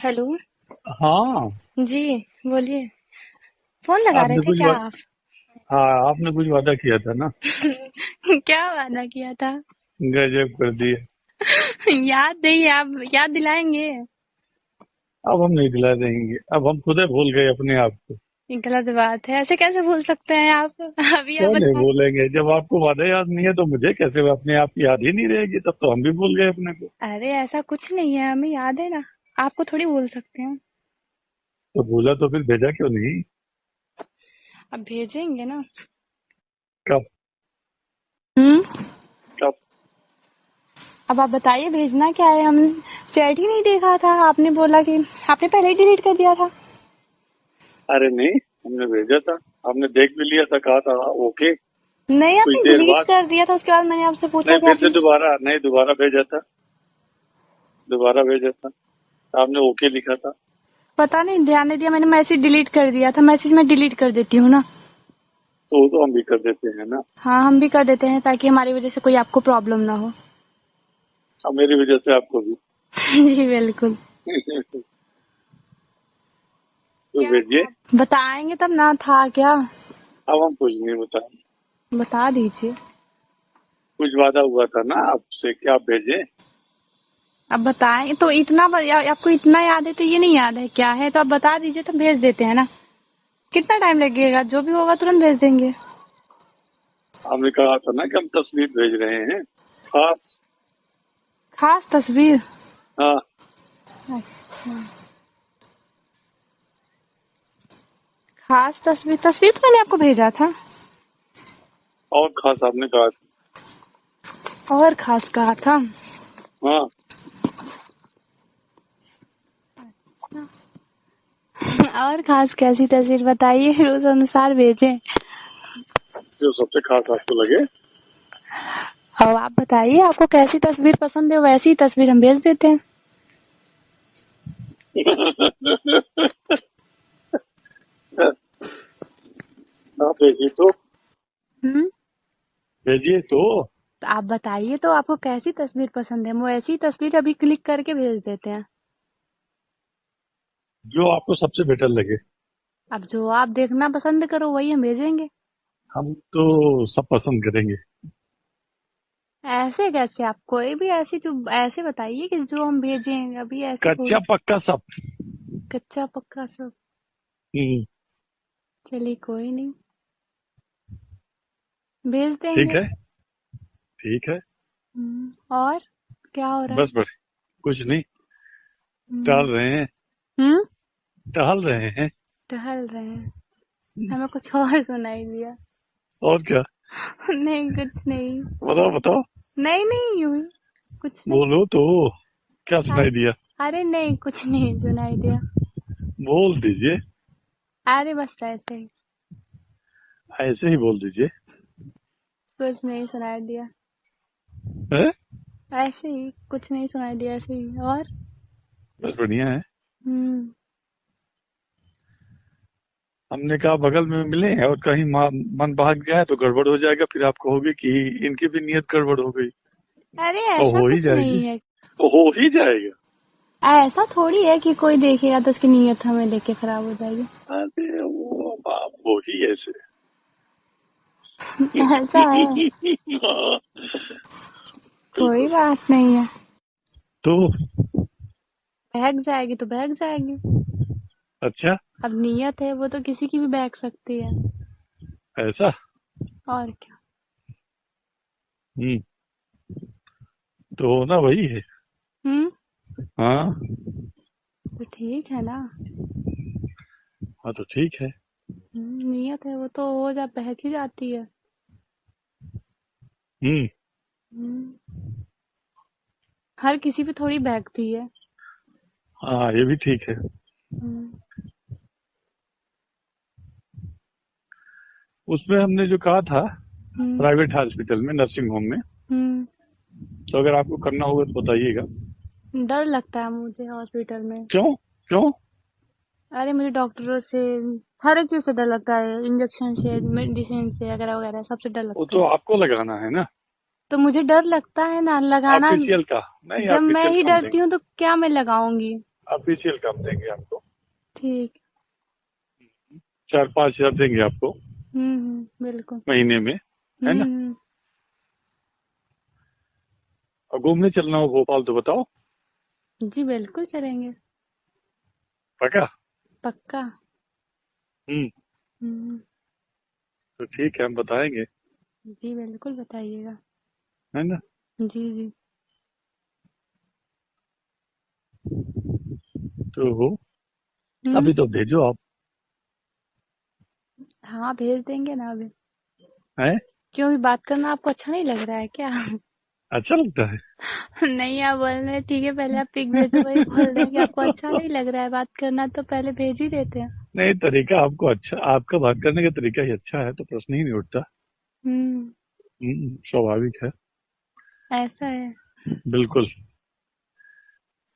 Hello. हाँ। जी, बोलिए। Phone लगा रहे आपने थे कुछ क्या आप? हाँ, आपने कुछ वादा किया था ना। क्या वादा किया था? गजब कर दिए। याद नहीं, आप याद दिलाएंगे? अब हम नहीं दिला देंगे, अब हम खुद ही भूल गए अपने आप को। ये गलत बात है, ऐसे कैसे भूल सकते हैं आप? अभी आप क्यों नहीं बताए। भूलेंगे? जब आपको वादा याद नहीं है तो मुझे कैसे अपने आप की याद ही नहीं रहेगी? तब तो हम भी भूल गए अपने को। अरे ऐसा कुछ नहीं है, हमें याद है ना। आपको थोड़ी भूल सकते हैं। तो भूला तो फिर भेजा क्यों नहीं? अब भेजेंगे ना। कब? हम्म। कब? अब आप बताइए भेजना क्या है। हम चैट ही नहीं देखा था, आपने बोला कि आपने पहले ही डिलीट कर दिया था। अरे नहीं, हमने भेजा था। आपने देख भी लिया था, कहा था ओके। नहीं, कुछ आपने देर डिलीट बाद कर दिया था, उसके बाद मैंने आपसे पूछा नहीं, कि फिर से आपने। दोबारा नहीं, दोबारा भेजा था। दोबारा भेजा था। आपने ओके लिखा था। पता नहीं, ध्यान नहीं दिया मैंने, मैसेज डिलीट कर दिया था। मैसेज मैं डिलीट कर देती हूँ ना। तो वो तो हम भी कर देते हैं ना। हाँ, हम भी कर देते हैं ताकि हमारी वजह से कोई आपको प्रॉब्लम ना हो। अब मेरी वजह से आपको भी। जी बिल्कुल। तो क्या भेजिए। था? बताएंगे तब ना, था क्या? अब हम कुछ नहीं बताएं। बता दीजिए। कुछ वादा हुआ था ना आपसे, क्या आप भेजे? अब बताएं तो इतना आपको इतना याद है तो ये नहीं याद है क्या है? तो आप बता दीजिए तो भेज देते हैं ना। कितना टाइम लगेगा? जो भी होगा तुरंत भेज देंगे। आपने कहा था ना कि हम तस्वीर भेज रहे हैं, खास। खास तस्वीर? हाँ। अच्छा। खास तस्वीर, तस्वीर तो मैंने आपको भेजा था। और खास आपने कहा था। और खास कहा था। हाँ। और खास कैसी तस्वीर बताइए, फिर उस अनुसार भेजें। जो सबसे खास आपको लगे। अब आप बताइए आपको कैसी तस्वीर पसंद है, वैसी तस्वीर हम भेज देते हैं। आप भेजिए तो। हम्म। भेजिए तो। तो आप बताइए तो आपको कैसी तस्वीर पसंद है, हम वो ऐसी तस्वीर अभी क्लिक करके भेज देते हैं। जो आपको सबसे बेटर लगे। अब जो आप देखना पसंद करो वही हम भेजेंगे। हम तो सब पसंद करेंगे। ऐसे कैसे? आप कोई भी ऐसी जो ऐसे बताइए कि जो हम भेजें, अभी ऐसे कच्चा थोड़ी। पक्का सब। कच्चा पक्का सब? हम्म। चलिए कोई नहीं, भेज ठीक देंगे। है। ठीक है। और क्या हो रहा है? बस बस, कुछ नहीं। हम्म। टहल रहे हैं। हम्म। टहल रहे हैं। टहल रहे हैं? हमें कुछ और सुनाई दिया। और क्या? नहीं कुछ नहीं। बताओ बताओ। नहीं नहीं, यूं ही। कुछ नहीं। बोलो तो। क्या अरे सुनाई दिया? अरे नहीं, कुछ नहीं सुनाई दिया। बोल दीजिए। अरे बस ऐसे ही। ऐसे ही बोल दीजिए। कुछ नहीं सुनाई दिया। है? ऐसे ही कुछ नहीं सुनाई दिया, ऐसे ही। और बस बढ़िया है। हम्म। हमने कहा बगल में मिले और कहीं मन भाग गया है तो गड़बड़ हो जाएगा, फिर आप कहोगे कि इनकी भी नीयत गड़बड़ हो गई। अरे और ऐसा हो ही कुछ जाएगी। नहीं है। तो हो ही जाएगा। ऐसा थोड़ी है कि कोई देखेगा तो उसकी नीयत हमें देख के खराब हो जाएगी। अरे वो बाप, वो ही ऐसे। ऐसा है? कोई बिल्कुल। बात नहीं है। तो बहक जाएगी तो बहक जाएगी। अच्छा। अब नीयत है वो तो किसी की भी बहक सकती है। ऐसा। और क्या। हम्म। तो होना वही है। हम्म। हाँ। तो ठीक है ना। हाँ तो ठीक है। नियत है वो तो हो जा बहक ही जाती है। हम्म। हम्म। हर किसी पे थोड़ी बहकती है। हाँ ये भी ठीक है। हम्म। उसमें हमने जो कहा था, हम्म। प्राइवेट हॉस्पिटल में, नर्सिंग होम में, हम्म। तो अगर आपको करना होगा तो बताइएगा। डर लगता है मुझे हॉस्पिटल में। क्यों? क्यों? अरे मुझे डॉक्टरों से, हर एक चीज से डर लगता है। इंजेक्शन से, मेडिसिन से, वगैरह वगैरह सबसे डर वो लगता तो है। आपको लगाना है ना। तो मुझे डर लगता है ना लगाना। ऑफिशियल का नहीं, जब मैं ऑफिशियल ही का हम डरती देंगे। हूँ तो क्या मैं लगाऊंगी? ऑफिशियल काम देंगे आपको। ठीक। 4-5 हजार देंगे आपको बिल्कुल। महीने में, है ना। हम्म। और घूमने चलना हो भोपाल तो बताओ। जी बिल्कुल चलेंगे। पक्का। पक्का। हम्म। हम्म। तो ठीक है, हम बताएंगे, जी बिल्कुल बताइएगा। है ना। जी जी। तो हम्म। अभी तो भेजो आप। हाँ भेज देंगे ना अभी। है। क्यों, भी बात करना आपको अच्छा नहीं लग रहा है क्या? अच्छा लगता है। नहीं, आप बोल रहे हैं ठीक है पहले आप पिक भेजो, वही बोल रहे हैं कि आपको अच्छा नहीं लग रहा है बात करना, तो पहले भेज ही देते हैं। नहीं, तरीका आपको अच्छा, आपका बात करने का तरीका ही अच्छा है, तो प्रश्न ही नहीं उठता। हम्म। स्वाभाविक है। ऐसा है। बिल्कुल।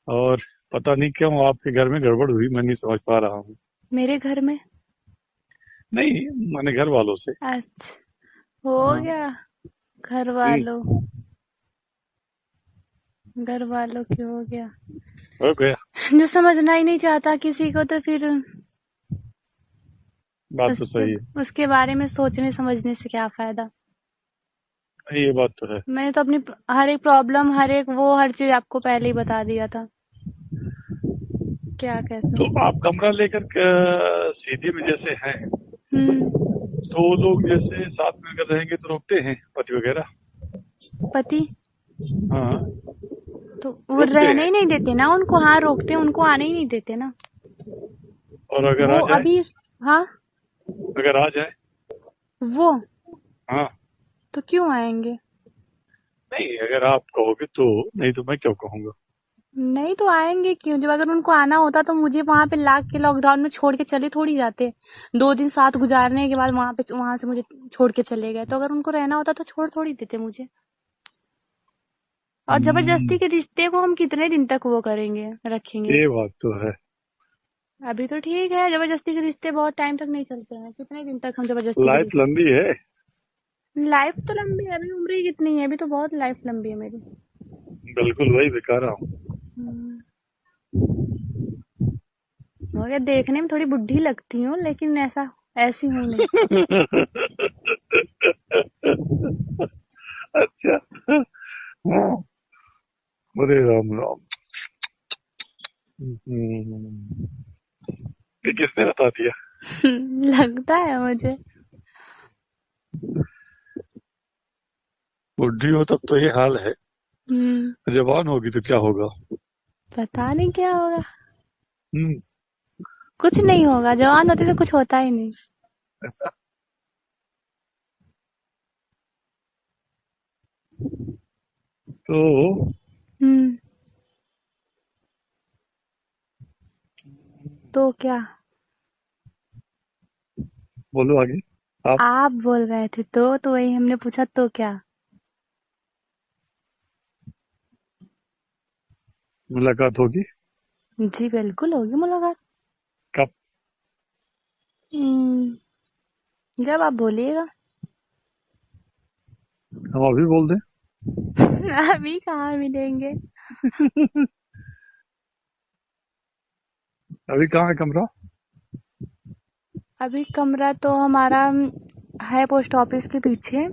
और पता नहीं क्यों आपके घर में गड़बड़ हुई, मैं नहीं समझ पा रहा हूँ। मेरे घर में? नहीं, मैंने घर वालों से। अच्छा, हो हाँ। गया। घर हम्म, वालों, घर वालों की हो गया। हो गया। जो समझना ही नहीं चाहता किसी को, तो फिर बात तो उसके सही है। उसके बारे में सोचने समझने से क्या फायदा। ये बात तो है। मैंने तो अपनी हर एक प्रॉब्लम, हर चीज आपको पहले ही बता दिया था, क्या कैसे। तो आप कमरा लेकर सीधी में जैसे हैं, हम्म। तो वो लोग जैसे साथ में अगर रहेंगे तो रोकते हैं पति वगैरह। पति? हाँ, तो वो रोकते रहने हैं। ही नहीं देते ना उनको, हाँ रोकते हैं, उनको आने ही नहीं देते ना। और अगर वो आ जाए, अभी, हाँ अगर आ जाए। वो हाँ। तो क्यों आएंगे? नहीं, अगर आप कहोगे तो, नहीं तो मैं क्यों कहूंगा। नहीं तो आएंगे क्यों, जब अगर उनको आना होता तो मुझे वहां पे लाके के लॉकडाउन में छोड़ के चले थोड़ी जाते। 2 दिन साथ गुजारने के बाद वहां से मुझे छोड़ के चले गए, तो अगर उनको रहना होता तो छोड़ थोड़ी देते मुझे। और हम्म, जबरदस्ती के रिश्ते को हम कितने दिन तक वो करेंगे, रखेंगे। ये बात तो है। अभी तो ठीक है, जबरदस्ती के रिश्ते बहुत टाइम तक नहीं चलते हैं, कितने दिन तक हम जबरदस्ती के लाइफ रिश्ते। लंबी है। लाइफ तो लंबी है, अभी उम्र ही कितनी है, अभी तो बहुत लाइफ लंबी है मेरी। बिल्कुल वही बता रहा हूँ। हम्म। हो गया, देखने में थोड़ी बुढ़ी लगती हूँ, लेकिन ऐसी हूँ नहीं। अच्छा। हाँ। अरे राम राम। हम्म, ये किसने बता दिया। लगता है मुझे। बुढ़ी हो तब तो ये हाल है, हम्म। जवान होगी तो क्या होगा। पता नहीं क्या होगा। हम्म। कुछ नहीं होगा, जवान होते तो कुछ होता ही नहीं। ऐसा। तो हम्म। तो क्या? बोलो आगे। आप। आप बोल रहे थे तो वही हमने पूछा, तो क्या। मुलाकात होगी। जी बिल्कुल होगी मुलाकात। कब। हम्म, जब आप बोलिएगा। हम अभी बोल दें। अभी कहाँ मिलेंगे। अभी कहाँ है कमरा। अभी कमरा तो हमारा है पोस्ट ऑफिस के पीछे।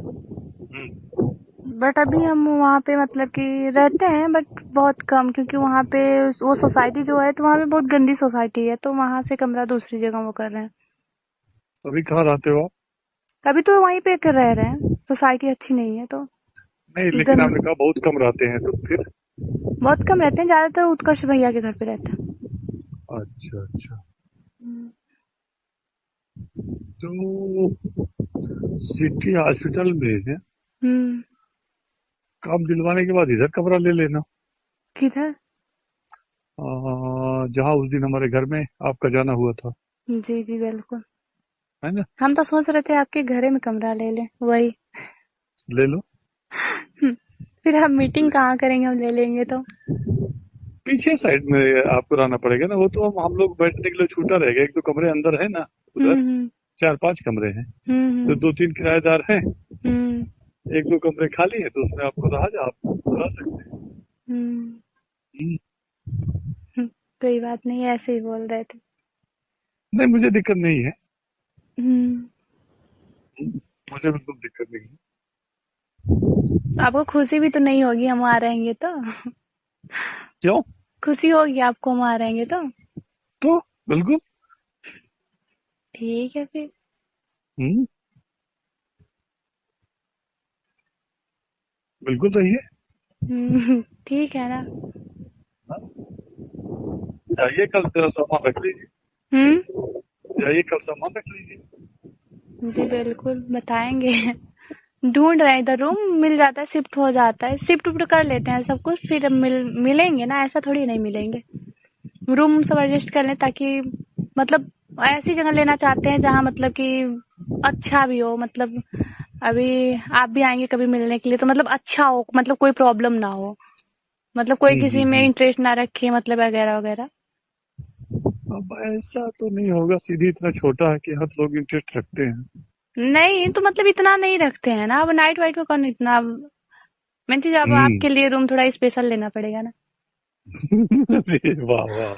बट अभी हम वहाँ पे मतलब कि रहते हैं, बट बहुत कम, क्योंकि वहाँ पे वो सोसाइटी जो है, तो वहाँ पे बहुत गंदी सोसाइटी है, तो वहाँ से कमरा दूसरी जगह वो कर रहे हैं। अभी कहाँ रहते हो आप। अभी तो वहीं पे कर रह रहे हैं, सोसाइटी अच्छी नहीं है तो। नहीं, लेकिन गंद आपने कहा बहुत कम रहते हैं, तो फिर। बहुत कम रहते हैं, ज्यादातर उत्कर्ष भैया के घर पे रहते हैं। अच्छा अच्छा। हम्म। तो सिटी हॉस्पिटल में है, हम्म। काम दिलवाने के बाद इधर कमरा ले लेना। किधर? जहाँ उस दिन हमारे घर में आपका जाना हुआ था, जी जी बिल्कुल। है ना। हम तो सोच रहे थे आपके घरे में कमरा ले लें, वही। ले लो। फिर हम मीटिंग कहाँ करेंगे, हम ले लेंगे तो। पीछे साइड में आपको रहना पड़ेगा ना, वो तो हम लोग बैठने के लिए छूटा रहेगा, 1-2 कमरे अंदर है ना उधर। हम्म। 4-5 कमरे हैं, तो हम्म। 2-3 किराएदार हैं। हम्म। 1-2 कमरे खाली है, तो उसमें आपको रह सकते हैं। हम्म। हम्म, हम्म। कोई बात नहीं, ऐसे ही बोल रहे थे। नहीं, मुझे दिक्कत नहीं है। हम्म। मुझे बिल्कुल दिक्कत नहीं है। आपको खुशी भी तो नहीं होगी हम वहाँ रहेंगे तो? क्यों? खुशी होगी आपको हम वहाँ रहेंगे तो? तो बिल्कुल। ठीक है फिर। हम्म, बिल्कुल रहिए। ठीक है ना। हाँ, जाइए कल तो सामान रख लीजिए। हम्म। जाइए कल सामान रख लीजिए। जी बिल्कुल बताएंगे। ढूंढ रहे हैं इधर, रूम मिल जाता है, शिफ्ट हो जाता है, शिफ्ट उफ्ट कर लेते हैं सब कुछ, फिर मिलेंगे ना, ऐसा थोड़ी नहीं मिलेंगे। रूम सब एडजस्ट कर लें, ताकि मतलब ऐसी जगह लेना चाहते हैं जहाँ मतलब कि अच्छा भी हो, मतलब अभी आप भी आएंगे कभी मिलने के लिए तो मतलब अच्छा हो, मतलब कोई प्रॉब्लम ना हो, मतलब कोई किसी में हम्म। इंटरेस्ट ना रखे, मतलब वगैरह वगैरह। अब ऐसा तो नहीं होगा, सीधी इतना छोटा है कि हर लोग इंटरेस्ट रखते हैं। नहीं तो मतलब इतना नहीं रखते हैं ना, अब नाइट वाइट में कौन इतना। मैं चीज, अब हम्म। आपके लिए रूम थोड़ा स्पेशल लेना पड़ेगा ना। अरे वाह वाह,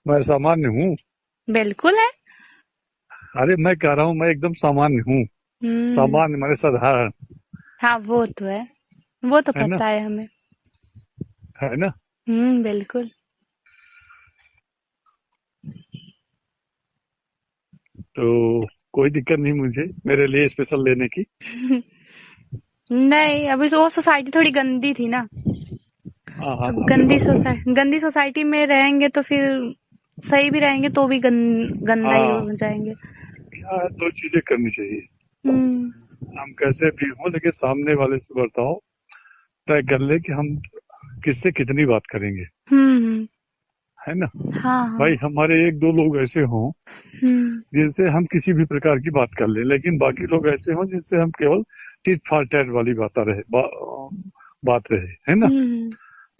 मैं सामान्य हूँ। बिल्कुल है। अरे मैं कह रहा हूँ, मैं एकदम सामान्य हूँ। हम्म। सामान्य माने साधारण। हाँ वो तो है, वो तो है ना? पता है हमें। है ना? बिल्कुल। तो कोई दिक्कत नहीं मुझे मेरे लिए स्पेशल लेने की। नहीं, अभी वो सोसाइटी थोड़ी गंदी थी ना, हाँ हाँ, तो आपने बात की। गंदी सोसाइटी में रहेंगे तो फिर सही भी रहेंगे तो भी गंदा ही हाँ, हो जाएंगे। क्या है, दो चीजें करनी चाहिए। हम्म। हम कैसे भी हों, लेकिन सामने वाले से बर्ताव तय कर ले कि हम किससे कितनी बात करेंगे। हम्म। है ना? हाँ हाँ। भाई हमारे एक दो लोग ऐसे हों हम्म। जिनसे हम किसी भी प्रकार की बात कर लें, लेकिन बाकी लोग ऐसे हों जिनसे हम केवल टिट फॉर टैट वाली बात रहे। है ना? हम्म।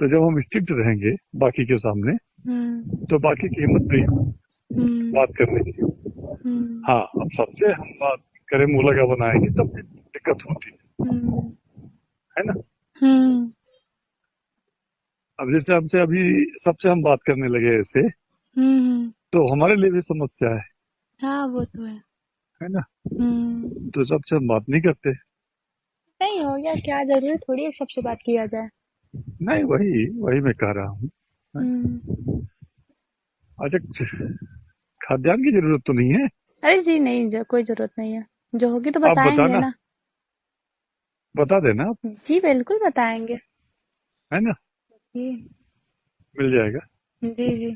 तो जब हम स्ट्रिक्ट रहेंगे बाकी के सामने, हम्म। तो बाकी की हिम्मत नहीं होगी हम्म। बात करने की। हम्म। हाँ, अब सबसे हम बात करें, मुंह लगा बनाएंगे तब भी दिक्कत होती हम्म। है ना? हम्म। अब जैसे हमसे अभी सबसे हम बात करने लगे ऐसे, हम्म। तो हमारे लिए भी समस्या हाँ वो तो है। है ना? हम्म। तो सबसे हम बात नहीं करते। नहीं हो गया क्या, जरूरी थोड़ी है सबसे बात किया जाए। नहीं, वही वही मैं कह रहा हूँ। हम्म। अच्छा, खाद्यान्न की जरूरत तो नहीं है? अरे जी नहीं, कोई जरूरत नहीं है, जो होगी तो आप बताएंगे बताना, ना। बता देना आप। जी बिल्कुल बताएंगे। है ना? जी। मिल जाएगा। जी जी।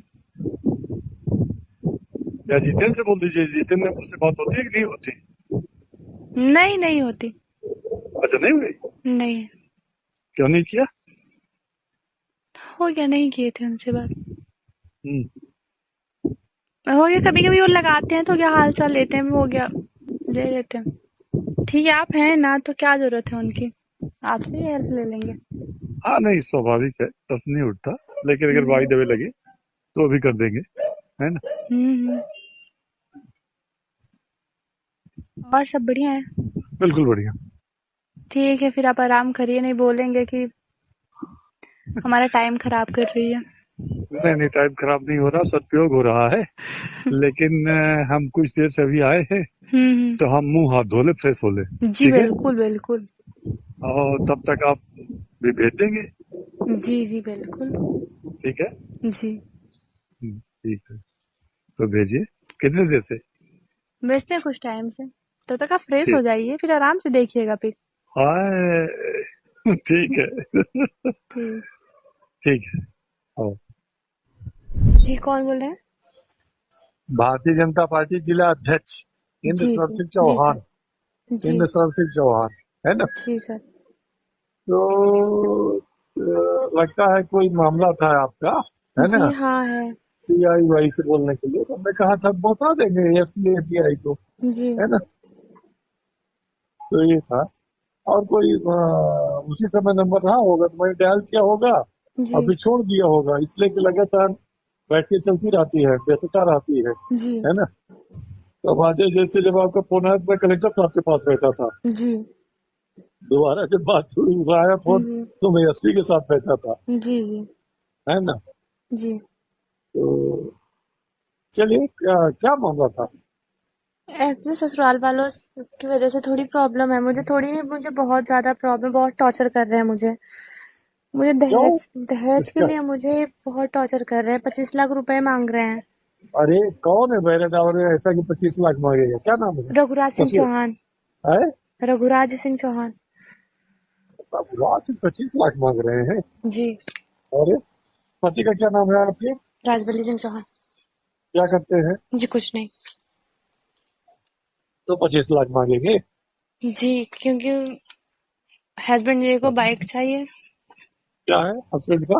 या जितेंद्र से बोल दीजिए, जितेंद्र से बात होती है कि नहीं होती? नहीं नहीं होती। अच्छा, नहीं हुई? नहीं। क्यों नहीं किया? हो गया, नहीं किए थे उनसे बात। हम्म। हो गया, कभी कभी वो लगाते हैं तो क्या हाल चाल लेते हैं, हो गया, ले लेते हैं। ठीक है, आप हैं ना तो क्या जरूरत है उनकी, आपसे हेल्प ले लेंगे। हाँ, नहीं स्वाभाविक है, प्रश्न नहीं उठता। लेकिन अगर हम्म। बाई दबे लगे तो भी कर देंगे। है ना? हम्म। और सब बढ़िया है। बिल्कुल बढ़िया। ठीक है, फिर आप आराम करिए, नहीं बोलेंगे कि हमारा टाइम खराब कर रही है। नहीं नहीं, टाइम खराब नहीं हो रहा, सदुपयोग हो रहा है। लेकिन हम कुछ देर से अभी आए हैं, तो हम मुंह हाथ धो ले, फ्रेश हो ले। जी ठीक है? बिल्कुल बिल्कुल। और तब तक आप भी भेज देंगे। जी जी बिल्कुल। ठीक है? जी। ठीक है, तो भेजिए। कितने देर से? भेजते हैं कुछ टाइम से, तब तक आप फ्रेश हो ठीक। जाइए, फिर आराम से देखिएगा फिर। हाय, ठीक है। ठीक। ठीक है। हाँ। जी कौन बोल रहे हैं? भारतीय जनता पार्टी जिला अध्यक्ष इंद्र जी सर जी सिंह जी चौहान। सर। जी। इंद्र सर सिंह चौहान। है ना? जी सर। तो लगता है कोई मामला था आपका। है जी ना? हाँ है। सीआई वाई से बोलने के लिए, तो हमने कहा था बता देंगे एससीआई को। जी। है ना? तो ये था। और कोई उसी समय नंबर रहा होगा तो मैंने डायल किया होगा, और जी। फिर छोड़ दिया होगा, इसलिए कि लगातार बैटरी चलती रहती है, व्यस्तता रहती है। जी। है ना? तो अब आज जैसे जब आपका फोन आया तो मैं कलेक्टर साहब के पास बैठा था। जी। दोबारा जब बात हुई, आया फोन, जी। तो मैं एसपी के साथ बैठा था। जी। जी। है ना? जी। तो चलिए, क्या क्या मामला था? एक्चुअली ससुराल वालों की वजह से थोड़ी प्रॉब्लम है मुझे बहुत ज्यादा प्रॉब्लम, बहुत टॉर्चर कर रहे हैं मुझे क्यों? दहेज दहेज के इसका लिए मुझे बहुत टॉर्चर कर रहे हैं। 25 लाख रुपए मांग रहे हैं। अरे कौन है मेरे डावर ऐसा कि 25 लाख मांगेगा? क्या नाम है? रघुराज सिंह ससुर चौहान। है? रघुराज सिंह चौहान। अब वहां से 25 लाख मांग रहे हैं? जी। अरे पति का क्या नाम है आपके? राजबली सिंह चौहान। क्या करते हैं? जी कुछ नहीं। तो 25 लाख मांगेंगे? जी क्योंकि हस्बैंड जी को बाइक चाहिए। क्या है हस्बैंड का?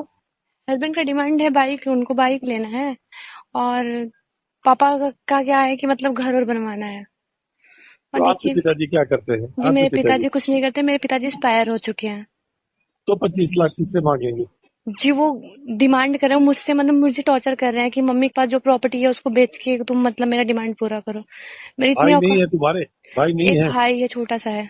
हस्बैंड का डिमांड है बाइक, उनको बाइक लेना है। और पापा का क्या है कि मतलब घर और बनवाना है। और तो आपके देखिए, पिताजी क्या करते हैं? जी आपके मेरे पिताजी पिताजी कुछ नहीं करते, मेरे पिताजी एक्सपायर हो चुके हैं। तो 25 लाख किससे मांगेंगे? जी वो डिमांड कर रहे हैं मुझसे, मतलब मुझे टॉर्चर कर रहे हैं कि मम्मी के पास जो प्रॉपर्टी है उसको बेच के तुम मतलब मेरा डिमांड पूरा करो। मेरी इतनी भाई नहीं औकात। है तुम्हारे? भाई नहीं एक है? भाई है, छोटा सा है।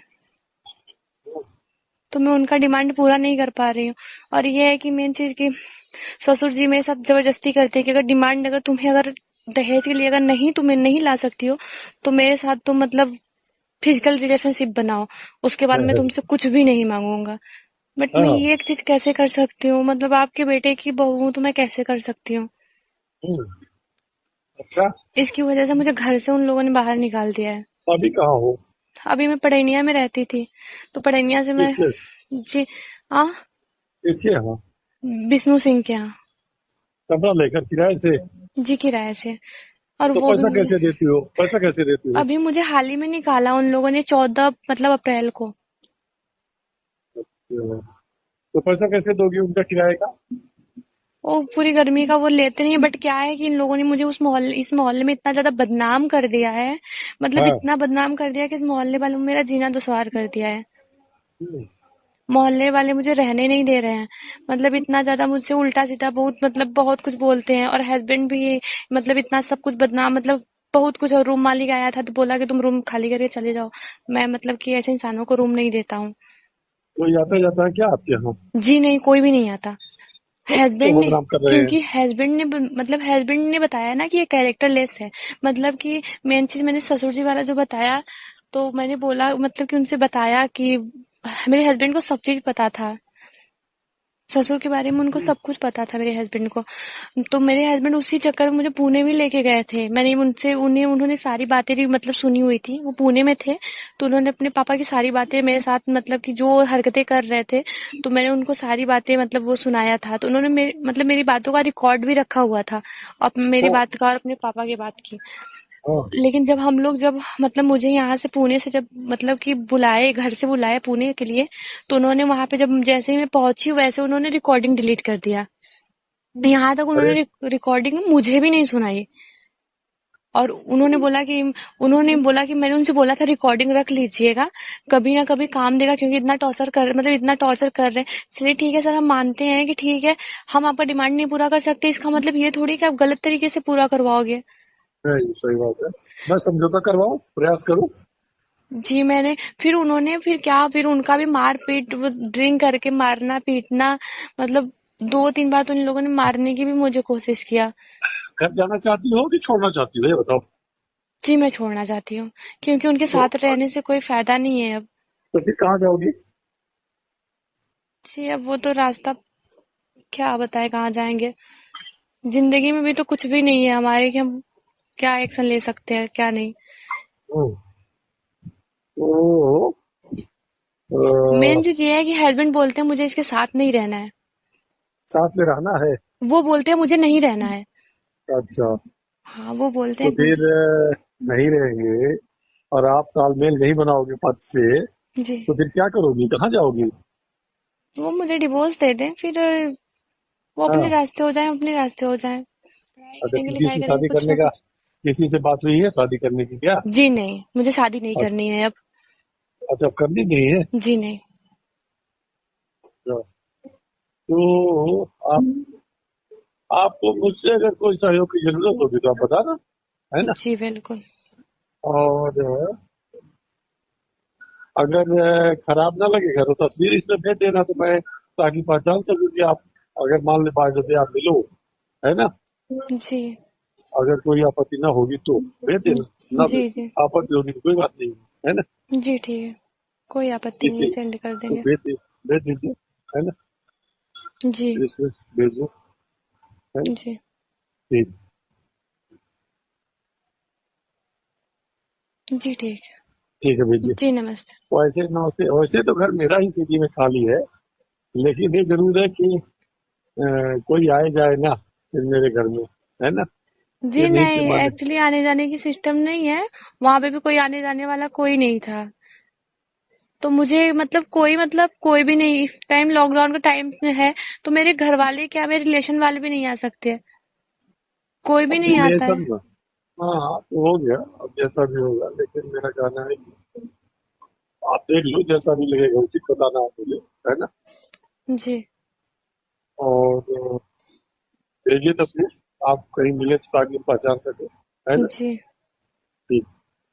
तो मैं उनका डिमांड पूरा नहीं कर पा रही हूँ। और ये है कि मेन चीज की ससुर जी मेरे साथ जबरदस्ती करते हैं कि अगर डिमांड, अगर तुम्हें अगर दहेज के लिए अगर नहीं तुम्हें नहीं ला सकती हो तो मेरे साथ तुम मतलब फिजिकल रिलेशनशिप बनाओ, उसके बाद मैं तुमसे कुछ भी नहीं मांगूंगा। बट मैं हाँ। ये एक चीज कैसे कर सकती हूँ, मतलब आपके बेटे की बहू हूँ तो मैं कैसे कर सकती हूँ। हम्म, अच्छा। इसकी वजह से मुझे घर से उन लोगों ने बाहर निकाल दिया है। अभी कहाँ हो? अभी मैं पढ़ैनिया में रहती थी, तो पढ़ैनिया से मैं। किसके? जी। हाँ। किसके यहाँ? विष्णु सिंह के यहाँ। कमरा लेकर किराए से? जी किराए से। और तो वो भी पैसा मुझे, कैसे देती हो? पैसा कैसे देती हो? अभी मुझे हाल ही में निकाला उन लोगों ने, 14 मतलब अप्रैल को। तो पैसा कैसे दोगी उनका किराए का? वो पूरी गर्मी का वो लेते नहीं, बट क्या है कि इन लोगों ने मुझे इस मोहल्ले में इतना ज्यादा बदनाम कर दिया है, मतलब हाँ। इतना बदनाम कर दिया कि इस मोहल्ले वालों ने मेरा जीना दुश्वार कर दिया है। हम्म, मोहल्ले वाले मुझे रहने नहीं दे रहे हैं। मतलब इतना ज्यादा मुझसे उल्टा सीधा बहुत मतलब बहुत कुछ बोलते हैं। और हस्बैंड भी मतलब इतना सब कुछ बदनाम, मतलब बहुत कुछ। और रूम मालिक आया था तो बोला कि तुम रूम खाली करके चले जाओ। मैं मतलब कि ऐसे इंसानों को रूम नहीं देता हूँ। कोई आता जाता है क्या आपके यहाँ? जी नहीं, कोई भी नहीं आता। तो क्यों हस्बैंड ने, बदनाम कर रहे हैं? क्योंकि हस्बैंड ने बताया ना कि ये कैरेक्टरलेस है। मतलब कि मेन चीज मैंने ससुर जी वाला जो बताया, तो मैंने बोला मतलब कि उनसे बताया कि मेरे हस्बैंड को सब चीज पता था। ससुर के बारे में उनको सब कुछ पता था मेरे हस्बैंड को। तो मेरे हस्बैंड उसी चक्कर में मुझे पुणे भी लेके गए थे। मैंने उनसे उन्होंने सारी बातें मतलब सुनी हुई थी, वो पुणे में थे। तो उन्होंने अपने पापा की सारी बातें मेरे साथ, मतलब कि जो हरकतें कर रहे थे, तो मैंने उनको सारी बातें मतलब वो सुनाया था। तो उन्होंने मेरी बातों का रिकॉर्ड भी रखा हुआ था, और मेरी हाँ। बात का और अपने पापा की बात की। हाँ। लेकिन जब मतलब मुझे यहाँ से पुणे से जब मतलब कि बुलाए, घर से बुलाए पुणे के लिए, तो उन्होंने वहां पे जब जैसे ही मैं पहुंची वैसे उन्होंने रिकॉर्डिंग डिलीट कर दिया। यहाँ तक अरे उन्होंने रिकॉर्डिंग मुझे भी नहीं सुनाई। और उन्होंने बोला कि मैंने उनसे बोला था रिकॉर्डिंग रख लीजिएगा, कभी ना कभी काम देगा, क्योंकि इतना टॉर्चर कर रहे हैं। चलिए ठीक है सर, हम मानते हैं कि ठीक है, हम आपका डिमांड नहीं पूरा कर सकते, इसका मतलब ये थोड़ी कि आप गलत तरीके से पूरा करवाओगे। नहीं, सही बात है। मैं समझौता करवाऊं, प्रयास करूं? जी मैंने, फिर उनका भी मार पीट, ड्रिंक करके मारना पीटना, मतलब 2-3 बार तो उन लोगों ने मारने की भी मुझे कोशिश किया। घर जाना चाहती हो कि छोड़ना चाहती हो, ये बताओ। जी मैं छोड़ना चाहती हूँ, क्योंकि उनके तो, साथ रहने से कोई फायदा नहीं है अब। तो फिर कहाँ जाओगी? जी अब वो तो रास्ता क्या बताए कहाँ जाएंगे। जिंदगी में भी तो कुछ भी नहीं है हमारे कि हम क्या एक्शन ले सकते हैं क्या नहीं। हम्म, तो मेन अ, चीज ये है कि हस्बैंड बोलते हैं मुझे इसके साथ नहीं रहना है। साथ में रहना है? वो बोलते हैं मुझे नहीं रहना है। अच्छा। हाँ वो बोलते तो हैं फिर मुझे। नहीं रहेंगे और आप तालमेल नहीं बनाओगे पद से, जी। तो फिर क्या करोगी, कहाँ जाओगी? वो मुझे डिवोर्स दे दें, फिर वो अपने हाँ। रास्ते हो जाएं, अपने रास्ते हो जाएं, पढ़ाई अच्छा, करेंगे किसी लिखाई से करेंगे शादी कुछ करने ना का, कुछ। किसी से बात हुई है शादी करने की क्या? जी नहीं, मुझे शादी नहीं अच्छा। करनी है अब। अच्छा, करनी नहीं है? जी नहीं। अच्छा, तो आपको मुझसे अगर कोई सहयोग की जरूरत होगी तो आप बताना, है ना? जी बिल्कुल। और अगर खराब ना लगेगा तो तस्वीर इसमें भेज देना, तो मैं ताकि पहचान सकूं कि आप, अगर मान ले 5 बजे आप मिलो, है ना? जी अगर कोई आपत्ति ना होगी तो भेज देना, ना जी जी आपत्ति होगी तो कोई बात नहीं है ना। जी ठीक है, कोई आपत्ति नहीं है, इसे सेंड कर तो देंगे। भेज दीजिए, है ना। जी इसे भेजो, है ना। जी ठीक। जी ठीक ठीक है, है, भेजिए। जी नमस्ते। वैसे नमस्ते, वैसे तो घर मेरा ही सिटी में खाली है, लेकिन ये जरूर है कि कोई आए जाए ना फिर मेरे घर में, है ना। ये जी नहीं नहीं, कि मान, एक्चुअली आने जाने की सिस्टम नहीं है, वहां पे भी कोई आने जाने वाला कोई नहीं था। तो मुझे मतलब कोई भी नहीं, इस टाइम लॉकडाउन का टाइम है, तो मेरे घर वाले क्या, मेरे रिलेशन वाले भी नहीं आ सकते, कोई भी अब नहीं आता है। रिलेशन में, हाँ हाँ, तो हो गया, अब जैसा भी होगा, लेकिन मेरा कहना है कि आप देख लो, जैसा भी लगेगा उचित बताना आप मुझे, है ना। जी और भेजिए तस्वीर, आप कहीं मिले तो ताकि पहचान सके, है ना। जी ठीक।